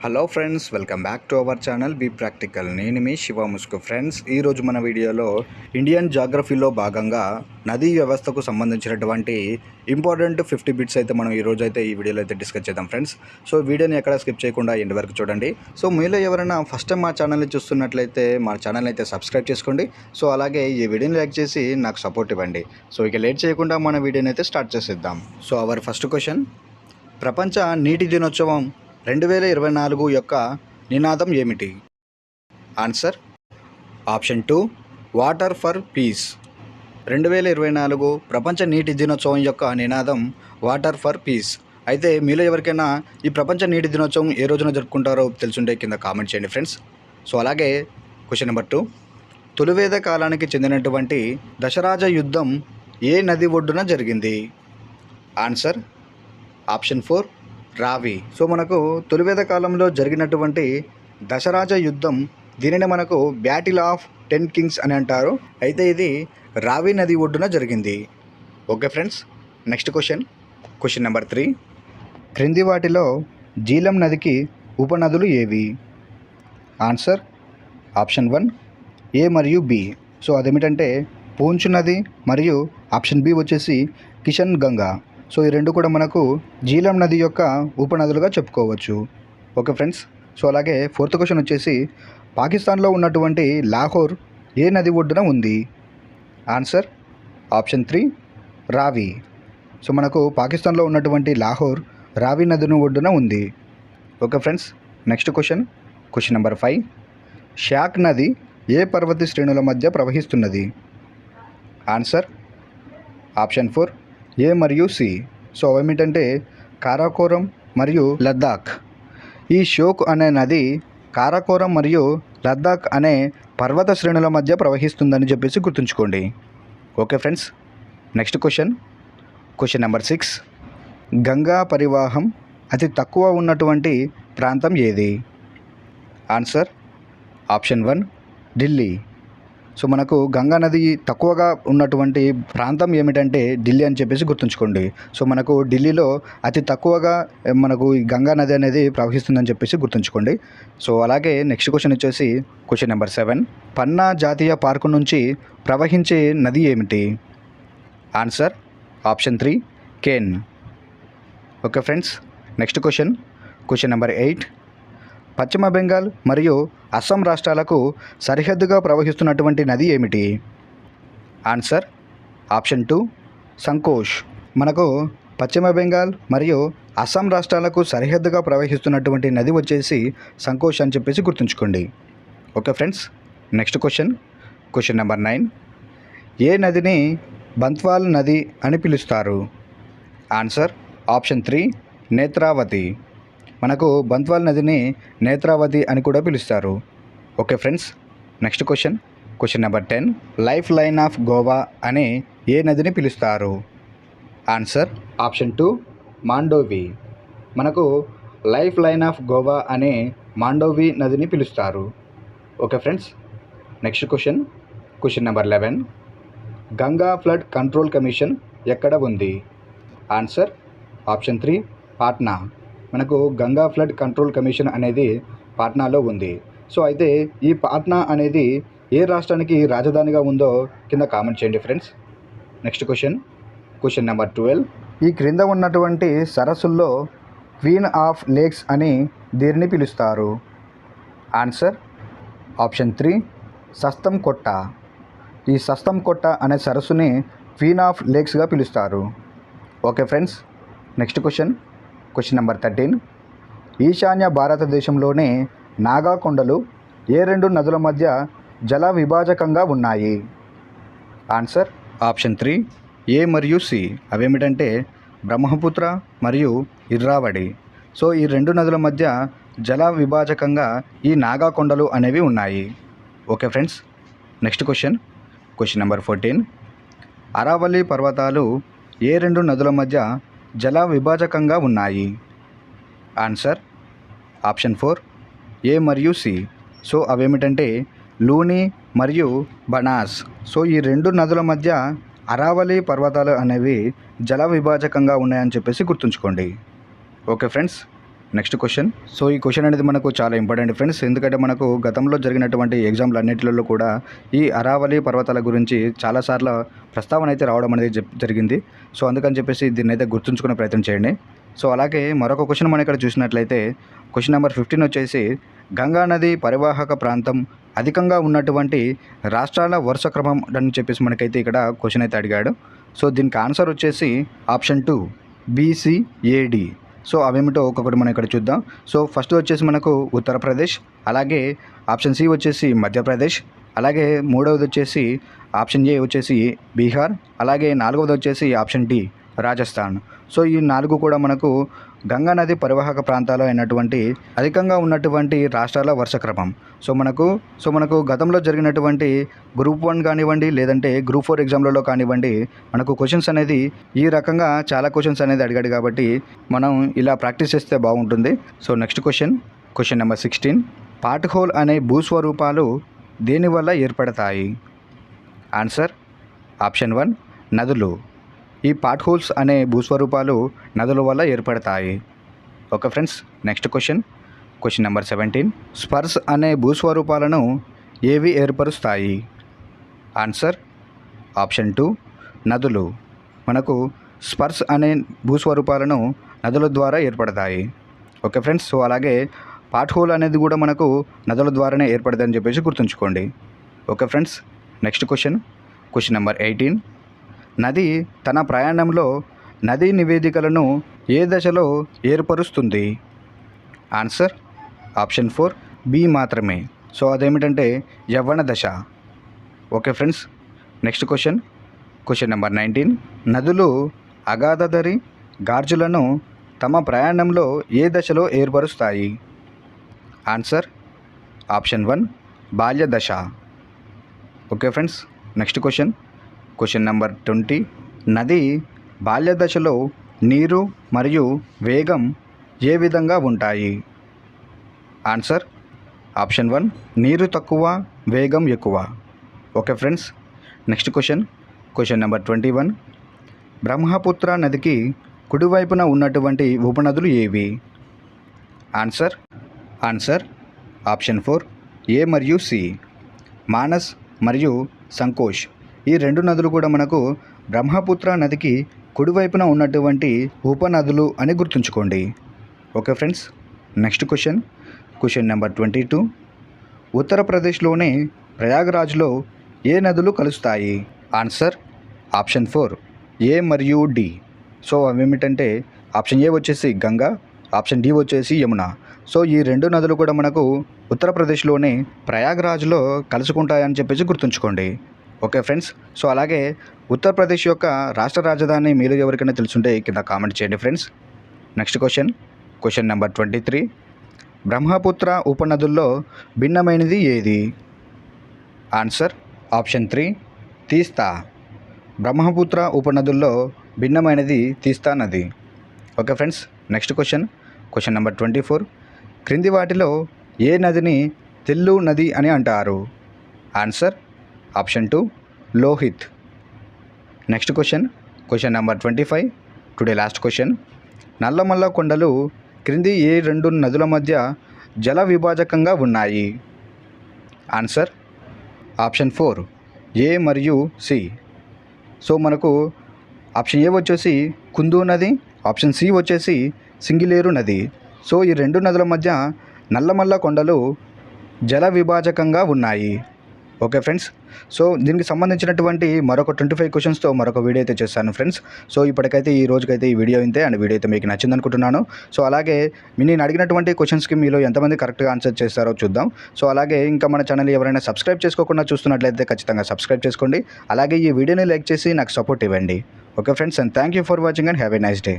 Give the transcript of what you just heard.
Hello friends, welcome back to our channel be practical. నేను మీ Shiva Musku. Friends, ఈరోజు మన వీడియోలో ఇండియన్ జాగ్రఫీలో భాగంగా నదీ వ్యవస్థకు సంబంధించినటువంటి ఇంపార్టెంట్ 50 బిట్స్ అయితే మనం ఈరోజు అయితే ఈ వీడియోలో అయితే డిస్కస్ చేద్దాం ఫ్రెండ్స్. సో వీడియోని ఎక్కడ స్కిప్ చేయకుండా ఎండ్ వరకు చూడండి. సో మీలో ఎవరైనా ఫస్ట్ టైం మా ఛానల్ని చూస్తున్నట్లయితే మా ఛానల్ అయితే సబ్స్క్రైబ్ చేసుకోండి. సో అలాగే ఈ వీడియోని లైక్ చేసి నాకు సపోర్ట్ ఇవ్వండి. సో ఇక లేట్ చేయకుండా మన వీడియోని అయితే స్టార్ట్ చేసేద్దాం. సో అవర్ ఫస్ట్ క్వశ్చన్: ప్రపంచ నీటి దినోత్సవం 2024 యొక్క నినాదం ఏమిటి? Answer option 2 water for piece. 2024 ప్రపంచ నీటి దినోత్సవం యొక్క నినాదం వాటర్ ఫర్ పీస్. అయితే మీలో ఎవరికైనా ఈ ప్రపంచ నీటి దినోత్సవం ఏ రోజున జరుపుకుంటారో తెలుసుంటే కింద కామెంట్ చేయండి ఫ్రెండ్స్. సో అలాగే క్వశ్చన్ నెంబర్ 2: తొలివేద కాలానికి చెందినటువంటి దశరాజ యుద్ధం ఏ నది ఒడ్డున జరిగింది? ఆన్సర్ ఆప్షన్ 4 రావి. సో మనకు తొలివేద కాలంలో జరిగినటువంటి దశరాజ యుద్ధం, దీనిని మనకు బ్యాటిల్ ఆఫ్ 10 కింగ్స్ అని అంటారు. అయితే ఇది రావి నది ఒడ్డున జరిగింది. Okay friends, next question number 3: క్రింది వాటిలో జీలం నదికి ఉపనదులు ఏవి? ఆన్సర్ ఆప్షన్ 1 ఏ మరియు బి. సో అదేమిటంటే పూంచ్ నది మరియు ఆప్షన్ బి వచ్చేసి కిషన్ గంగా. సో ఈ రెండు కూడా మనకు జీలం నది యొక్క ఉపనదులుగా చెప్పుకోవచ్చు. Okay friends. సో అలాగే ఫోర్త్ క్వశ్చన్ వచ్చేసి పాకిస్తాన్లో ఉన్నటువంటి లాహోర్ ఏ నది ఒడ్డున ఉంది? ఆన్సర్ ఆప్షన్ 3 రావి. సో మనకు పాకిస్తాన్లో ఉన్నటువంటి లాహోర్ రావి నదిని ఒడ్డున ఉంది. Okay friends, next question number 5: shock నది ఏ పర్వత శ్రేణుల మధ్య ప్రవహిస్తున్నది? ఆన్సర్ ఆప్షన్ 4 ఏ మరియు సి. సో ఏమిటంటే కారాకోరం మరియు లద్దాఖ్. ఈ షోక్ అనే నది కారాకోరం మరియు లద్దాఖ్ అనే పర్వత శ్రేణుల మధ్య ప్రవహిస్తుందని చెప్పేసి గుర్తుంచుకోండి. Okay friends, next question number 6: Ganga పరివాహం అతి తక్కువ ఉన్నటువంటి ప్రాంతం ఏది? Answer option 1 Delhi. సో మనకు గంగా నది తక్కువగా ఉన్నటువంటి ప్రాంతం ఏమిటంటే ఢిల్లీ అని చెప్పేసి గుర్తుంచుకోండి. సో మనకు ఢిల్లీలో అతి తక్కువగా మనకు ఈ గంగా నది అనేది ప్రవహిస్తుందని చెప్పేసి గుర్తుంచుకోండి. సో అలాగే నెక్స్ట్ క్వశ్చన్ నెంబర్ 7: పన్నా జాతీయ పార్కు నుంచి ప్రవహించే నది ఏమిటి? Answer option 3 Ken. Okay friends, next question number 8: పశ్చిమ బెంగాల్ మరియు అస్సాం రాష్ట్రాలకు సరిహద్దుగా ప్రవహిస్తున్నటువంటి నది ఏమిటి? Answer option 2 సంకోష్. మనకు పశ్చిమ బెంగాల్ మరియు అస్సాం రాష్ట్రాలకు సరిహద్దుగా ప్రవహిస్తున్నటువంటి నది వచ్చేసి సంకోష్ అని చెప్పేసి గుర్తుంచుకోండి. Okay friends, next question number 9: ఏ నదిని బంత్వాల్ నది అని పిలుస్తారు? Answer option 3 Netravati. మనకు బంత్వాల్ నదిని నేత్రావతి అని కూడా పిలుస్తారు. Okay friends, next question number 10: life line of Goa అని ఏ నదిని పిలుస్తారు? Answer option 2 Mandovi. మనకు లైఫ్ లైన్ ఆఫ్ గోవా అనే మాండోవి నదిని పిలుస్తారు. Okay friends, next question number 11: Ganga flood control commission ఎక్కడ ఉంది? Answer option 3 Patna. మనకు గంగా ఫ్లడ్ కంట్రోల్ కమిషన్ అనేది పాట్నాలో ఉంది. సో అయితే ఈ పాట్నా అనేది ఏ రాష్ట్రానికి రాజధానిగా ఉందో కింద కామెంట్ చేయండి ఫ్రెండ్స్. నెక్స్ట్ క్వశ్చన్ నెంబర్ 12: ఈ క్రింద ఉన్నటువంటి సరస్సుల్లో క్వీన్ ఆఫ్ లేక్స్ అని దీనిని పిలుస్తారు? ఆన్సర్ ఆప్షన్ 3 సస్తం కొట్ట. ఈ సస్తం కొట్ట అనే సరస్సుని క్వీన్ ఆఫ్ లేక్స్గా పిలుస్తారు. Okay friends, next question number 13: ఈశాన్య భారతదేశంలోని నాగా కొండలు ఏ రెండు నదుల మధ్య జల విభాజకంగా ఉన్నాయి? ఆన్సర్ ఆప్షన్ 3 ఏ మరియు సి. అవేమిటంటే బ్రహ్మపుత్ర మరియు ఇర్రావడి. సో ఈ రెండు నదుల మధ్య జల విభాజకంగా ఈ నాగా కొండలు అనేవి ఉన్నాయి. Okay friends, next question number 14: Aravalli పర్వతాలు ఏ రెండు నదుల మధ్య జల విభాజకంగా ఉన్నాయి? ఆన్సర్ ఆప్షన్ 4 ఏ మరియు సి. సో అవేమిటంటే లూని మరియు బనాస్. సో ఈ రెండు నదుల మధ్య అరావళి పర్వతాలు అనేవి జల విభాజకంగా ఉన్నాయని చెప్పేసి గుర్తుంచుకోండి. Okay friends, next question. So ఈ క్వశ్చన్ అనేది మనకు చాలా ఇంపార్టెంట్ ఫ్రెండ్స్, ఎందుకంటే మనకు గతంలో జరిగినటువంటి ఎగ్జామ్లు అన్నింటిలో కూడా ఈ అరావళి పర్వతాల గురించి చాలాసార్లు ప్రస్తావన అయితే రావడం అనేది జరిగింది. సో అందుకని చెప్పేసి దీన్ని అయితే గుర్తుంచుకునే ప్రయత్నం చేయండి. సో అలాగే మరొక క్వశ్చన్ మనం ఇక్కడ చూసినట్లయితే క్వశ్చన్ నెంబర్ 15 వచ్చేసి గంగా నది పరివాహక ప్రాంతం అధికంగా ఉన్నటువంటి రాష్ట్రాల వరుస క్రమం అని చెప్పేసి మనకైతే ఇక్కడ క్వశ్చన్ అయితే అడిగాడు. సో దీనికి ఆన్సర్ వచ్చేసి ఆప్షన్ 2 BCAD. సో అవేమిటో ఒక్కొక్కటి మనం ఇక్కడ చూద్దాం. సో ఫస్ట్ వచ్చేసి మనకు ఉత్తరప్రదేశ్, అలాగే ఆప్షన్ సి వచ్చేసి మధ్యప్రదేశ్, అలాగే మూడవది వచ్చేసి ఆప్షన్ ఏ వచ్చేసి బీహార్, అలాగే నాలుగవది వచ్చేసి ఆప్షన్ డి రాజస్థాన్. సో ఈ 4 కూడా మనకు గంగా నది పరివాహక ప్రాంతాలు అయినటువంటి అధికంగా ఉన్నటువంటి రాష్ట్రాల వరుస క్రమం. సో మనకు గతంలో జరిగినటువంటి గ్రూప్ 1 కానివ్వండి, లేదంటే గ్రూప్ 4 ఎగ్జామ్లలో కానివ్వండి, మనకు క్వశ్చన్స్ అనేది ఈ రకంగా చాలా క్వశ్చన్స్ అనేది అడిగాడు కాబట్టి మనం ఇలా ప్రాక్టీస్ చేస్తే బాగుంటుంది. So next question number 16. Pothole అనే భూస్వరూపాలు దేనివల్ల ఏర్పడతాయి? ఆన్సర్ ఆప్షన్ 1 నదులు. ఈ పాట్ హోల్స్ అనే భూస్వరూపాలు నదుల వల్ల ఏర్పడతాయి. Okay friends, next question number 17. Spurs అనే భూస్వరూపాలను ఏవి ఏర్పరుస్తాయి? ఆన్సర్ ఆప్షన్ 2 నదులు. మనకు స్పర్స్ అనే భూస్వరూపాలను నదుల ద్వారా ఏర్పడతాయి. ఓకే ఫ్రెండ్స్, సో అలాగే పాట్ హోల్ అనేది కూడా మనకు నదుల ద్వారానే ఏర్పడదని చెప్పేసి గుర్తుంచుకోండి. Okay friends, next question number 18. నది తన ప్రయాణంలో నదీ నివేదికలను ఏ దశలో ఏర్పరుస్తుంది? ఆన్సర్ ఆప్షన్ 4 బి మాత్రమే. సో అదేమిటంటే యవ్వన దశ. Okay friends, next question number 19. నదులు అగాధదరి గార్జులను తమ ప్రయాణంలో ఏ దశలో ఏర్పరుస్తాయి? ఆన్సర్ ఆప్షన్ 1 బాల్య దశ. Okay friends, next question number 20. నది బాల్య దశలో నీరు మరియు వేగం ఏ విధంగా ఉంటాయి? ఆన్సర్ ఆప్షన్ 1 నీరు తక్కువ, వేగం ఎక్కువ. Okay friends, next question number 21. Brahmaputra నదికి కుడివైపున ఉన్నటువంటి ఉపనదులు ఏవి? ఆన్సర్ ఆప్షన్ 4 ఏ మరియు సి మానస్ మరియు సంకోష్. ఈ 2 నదులు కూడా మనకు బ్రహ్మపుత్ర నదికి కుడివైపున ఉన్నటువంటి ఉపనదులు అని గుర్తుంచుకోండి. Okay friends, next question number 22. ఉత్తరప్రదేశ్లోని ప్రయాగరాజ్లో ఏ నదులు కలుస్తాయి? ఆన్సర్ ఆప్షన్ 4 ఏ మరియు డి. సో అవేమిటంటే ఆప్షన్ ఏ వచ్చేసి గంగా, ఆప్షన్ డి వచ్చేసి యమున. సో ఈ 2 నదులు కూడా మనకు ఉత్తరప్రదేశ్లోని ప్రయాగరాజ్లో కలుసుకుంటాయని చెప్పేసి గుర్తుంచుకోండి. ఓకే ఫ్రెండ్స్, సో అలాగే ఉత్తరప్రదేశ్ యొక్క రాష్ట్ర రాజధాని మీరు ఎవరికైనా తెలుసుంటే కింద కామెంట్ చేయండి friends. Next question number 23. Brahmaputra ఉపనదుల్లో భిన్నమైనది ఏది? ఆన్సర్ ఆప్షన్ 3 తీస్తా. బ్రహ్మపుత్ర ఉపనదుల్లో భిన్నమైనది తీస్తా నది. Okay friends, next question number 24. క్రింది వాటిలో ఏ నదిని తెల్లు నది అని అంటారు? Answer option 2 Lohit. Next question number 25. Today last question. Nallamala కొండలు క్రింది ఏ 2 నదుల మధ్య జల విభాజకంగా ఉన్నాయి? ఆన్సర్ ఆప్షన్ 4 ఏ మరియు సి. సో మనకు ఆప్షన్ ఏ వచ్చేసి కుందు నది, ఆప్షన్ సి వచ్చేసి సింగిలేరు నది. సో ఈ 2 నదుల మధ్య నల్లమల్ల కొండలు జల విభాజకంగా ఉన్నాయి. ఓకే ఫ్రెండ్స్, సో దీనికి సంబంధించినటువంటి మరొక 25 క్వశ్చన్స్తో మరొక వీడియో అయితే చేస్తాను ఫ్రెండ్స్. సో ఇప్పటికైతే ఈ రోజుకైతే ఈ వీడియో ఇంతే, అండ్ వీడియో అయితే మీకు నచ్చింది అనుకుంటున్నాను. సో అలాగే నేను అడిగినటువంటి క్వశ్చన్స్కి మీలో ఎంతమంది కరెక్ట్గా ఆన్సర్ చేస్తారో చూద్దాం. సో అలాగే ఇంకా మన ఛానల్ ఎవరైనా సబ్స్క్రైబ్ చేసుకోకుండా చూస్తున్నట్లయితే ఖచ్చితంగా సబ్స్క్రైబ్ చేసుకోండి. అలాగే ఈ వీడియోని లైక్ చేసి నాకు సపోర్ట్ ఇవ్వండి. Okay friends, and thank you for watching and have a nice day.